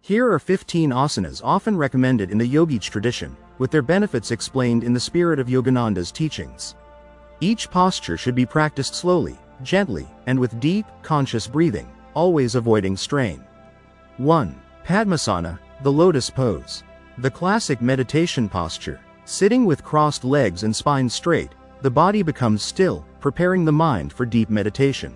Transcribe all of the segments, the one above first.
Here are 15 asanas often recommended in the yogic tradition, with their benefits explained in the spirit of Yogananda's teachings. Each posture should be practiced slowly, gently, and with deep, conscious breathing, always avoiding strain. 1. Padmasana, the lotus pose. The classic meditation posture. Sitting with crossed legs and spine straight, the body becomes still, preparing the mind for deep meditation.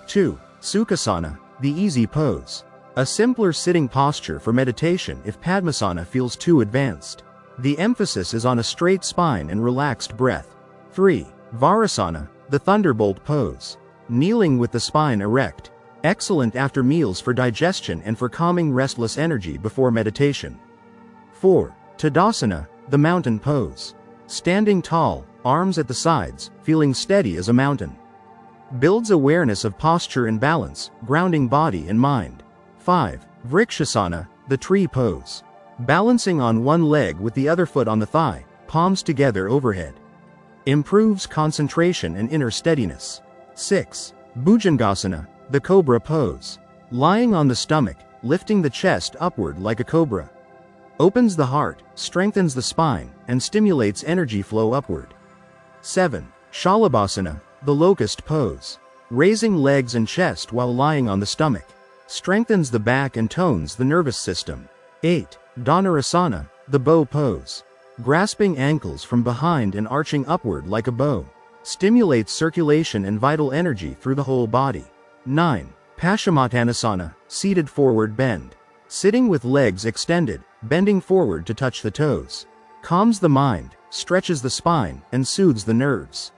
2. Sukhasana, the easy pose. A simpler sitting posture for meditation if Padmasana feels too advanced. The emphasis is on a straight spine and relaxed breath. 3. Varasana, the thunderbolt pose. Kneeling with the spine erect. Excellent after meals for digestion and for calming restless energy before meditation. 4. Tadasana, the mountain pose. Standing tall, arms at the sides, feeling steady as a mountain. Builds awareness of posture and balance, grounding body and mind. 5. Vrikshasana, the tree pose. Balancing on one leg with the other foot on the thigh, palms together overhead. Improves concentration and inner steadiness. 6. Bhujangasana, the cobra pose. Lying on the stomach, lifting the chest upward like a cobra. Opens the heart, strengthens the spine, and stimulates energy flow upward. 7. Shalabhasana, the locust pose. Raising legs and chest while lying on the stomach. Strengthens the back and tones the nervous system. 8. Dhanurasana, the bow pose. Grasping ankles from behind and arching upward like a bow. Stimulates circulation and vital energy through the whole body. 9. Paschimottanasana, seated forward bend. Sitting with legs extended, bending forward to touch the toes. Calms the mind, stretches the spine, and soothes the nerves.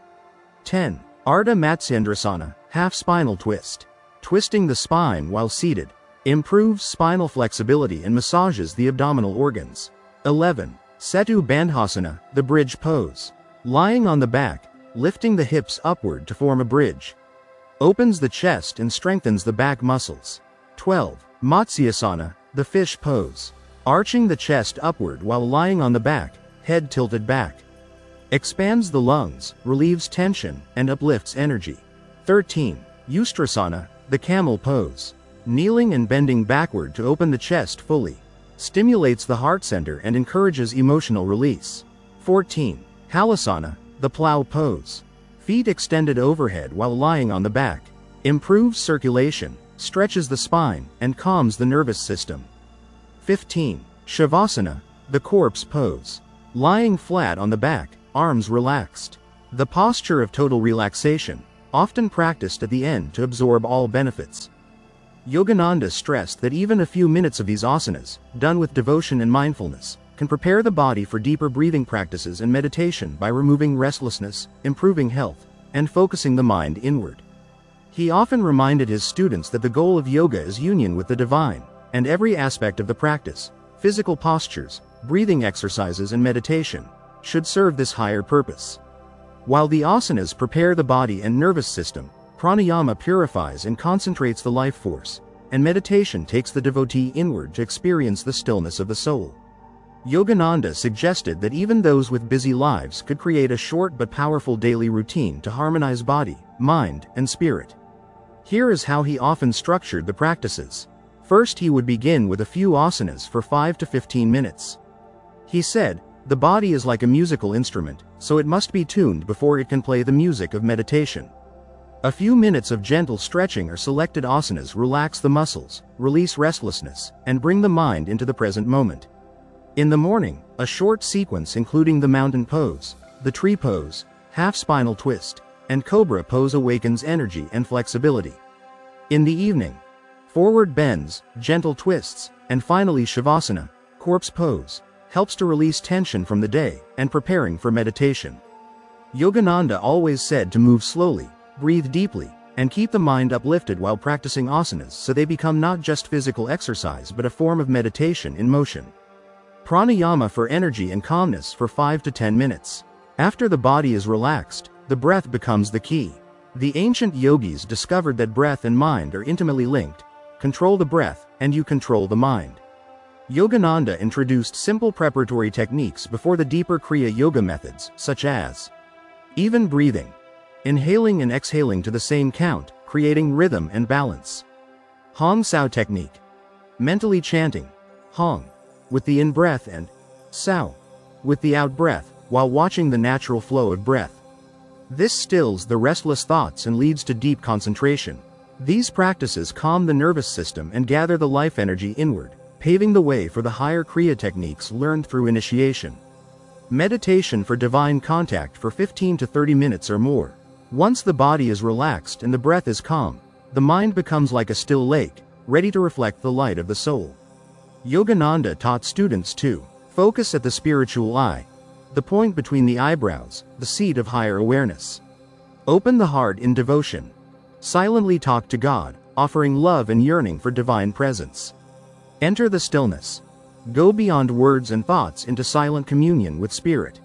10. Ardha Matsyendrasana, half spinal twist. Twisting the spine while seated. Improves spinal flexibility and massages the abdominal organs. 11. Setu Bandhasana, the bridge pose. Lying on the back, lifting the hips upward to form a bridge. Opens the chest and strengthens the back muscles. 12. Matsyasana, the fish pose. Arching the chest upward while lying on the back, head tilted back. Expands the lungs, relieves tension, and uplifts energy. 13. Ustrasana, the camel pose. Kneeling and bending backward to open the chest fully. Stimulates the heart center and encourages emotional release. 14. Halasana, the plow pose. Feet extended overhead while lying on the back. Improves circulation, stretches the spine, and calms the nervous system. 15. Shavasana, the corpse pose. Lying flat on the back, arms relaxed. The posture of total relaxation, often practiced at the end to absorb all benefits. Yogananda stressed that even a few minutes of these asanas, done with devotion and mindfulness, can prepare the body for deeper breathing practices and meditation by removing restlessness, improving health, and focusing the mind inward. He often reminded his students that the goal of yoga is union with the divine, and every aspect of the practice, physical postures, breathing exercises and meditation, should serve this higher purpose. While the asanas prepare the body and nervous system, pranayama purifies and concentrates the life force, and meditation takes the devotee inward to experience the stillness of the soul. Yogananda suggested that even those with busy lives could create a short but powerful daily routine to harmonize body, mind, and spirit. Here is how he often structured the practices. First, he would begin with a few asanas for 5 to 15 minutes. He said, "The body is like a musical instrument, so it must be tuned before it can play the music of meditation." A few minutes of gentle stretching or selected asanas relax the muscles, release restlessness, and bring the mind into the present moment. In the morning, a short sequence including the mountain pose, the tree pose, half spinal twist, and cobra pose awakens energy and flexibility. In the evening, forward bends, gentle twists, and finally shavasana, corpse pose, helps to release tension from the day and preparing for meditation. Yogananda always said to move slowly, breathe deeply, and keep the mind uplifted while practicing asanas so they become not just physical exercise but a form of meditation in motion. Pranayama for energy and calmness for 5 to 10 minutes. After the body is relaxed, the breath becomes the key. The ancient yogis discovered that breath and mind are intimately linked. Control the breath, and you control the mind. Yogananda introduced simple preparatory techniques before the deeper Kriya Yoga methods, such as even breathing, inhaling and exhaling to the same count, creating rhythm and balance. Hong Sao technique, mentally chanting Hong with the in-breath and Sao with the out-breath, while watching the natural flow of breath. This stills the restless thoughts and leads to deep concentration. These practices calm the nervous system and gather the life energy inward, paving the way for the higher Kriya techniques learned through initiation. Meditation for divine contact for 15 to 30 minutes or more. Once the body is relaxed and the breath is calm, the mind becomes like a still lake, ready to reflect the light of the soul. Yogananda taught students to focus at the spiritual eye, the point between the eyebrows, the seat of higher awareness. Open the heart in devotion. Silently talk to God, offering love and yearning for divine presence. Enter the stillness. Go beyond words and thoughts into silent communion with Spirit.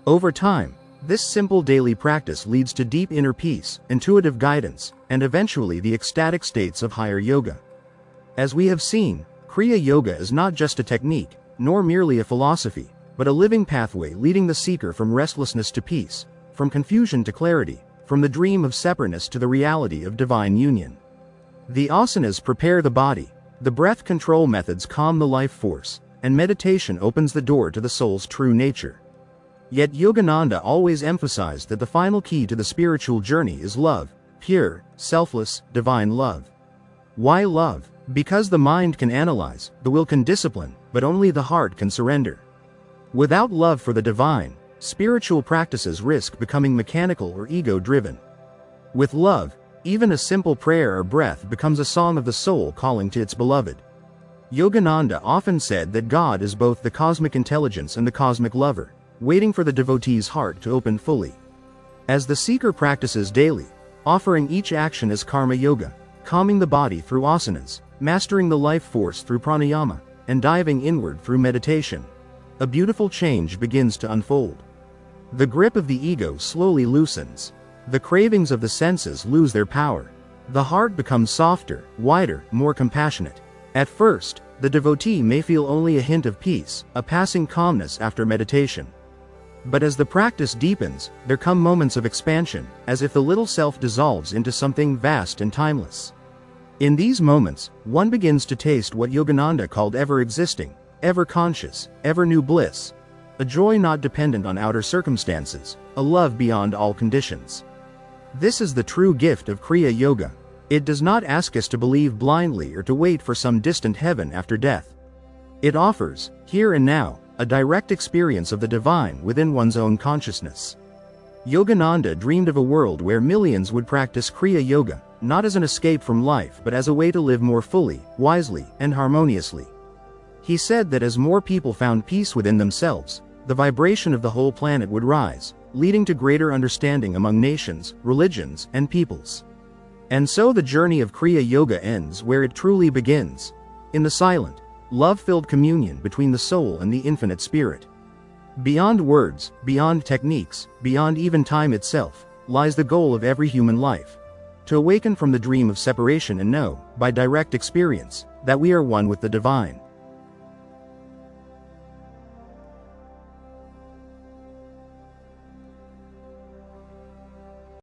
Over time, this simple daily practice leads to deep inner peace, intuitive guidance, and eventually the ecstatic states of higher yoga. As we have seen, Kriya Yoga is not just a technique, nor merely a philosophy, but a living pathway leading the seeker from restlessness to peace, from confusion to clarity, from the dream of separateness to the reality of divine union. The asanas prepare the body, the breath control methods calm the life force, and meditation opens the door to the soul's true nature. Yet Yogananda always emphasized that the final key to the spiritual journey is love, pure, selfless, divine love. Why love? Because the mind can analyze, the will can discipline, but only the heart can surrender. Without love for the divine, spiritual practices risk becoming mechanical or ego-driven. With love, even a simple prayer or breath becomes a song of the soul calling to its beloved. Yogananda often said that God is both the cosmic intelligence and the cosmic lover, waiting for the devotee's heart to open fully. As the seeker practices daily, offering each action as karma yoga, calming the body through asanas, mastering the life force through pranayama, and diving inward through meditation, a beautiful change begins to unfold. The grip of the ego slowly loosens. The cravings of the senses lose their power. The heart becomes softer, wider, more compassionate. At first, the devotee may feel only a hint of peace, a passing calmness after meditation. But as the practice deepens, there come moments of expansion, as if the little self dissolves into something vast and timeless. In these moments, one begins to taste what Yogananda called ever-existing, ever-conscious, ever-new bliss, a joy not dependent on outer circumstances, a love beyond all conditions. This is the true gift of Kriya Yoga. It does not ask us to believe blindly or to wait for some distant heaven after death. It offers, here and now, a direct experience of the divine within one's own consciousness. Yogananda dreamed of a world where millions would practice Kriya Yoga, not as an escape from life but as a way to live more fully, wisely, and harmoniously. He said that as more people found peace within themselves, the vibration of the whole planet would rise, leading to greater understanding among nations, religions, and peoples. And so the journey of Kriya Yoga ends where it truly begins, in the silent, love-filled communion between the soul and the infinite spirit. Beyond words, beyond techniques, beyond even time itself, lies the goal of every human life: to awaken from the dream of separation and know, by direct experience, that we are one with the divine.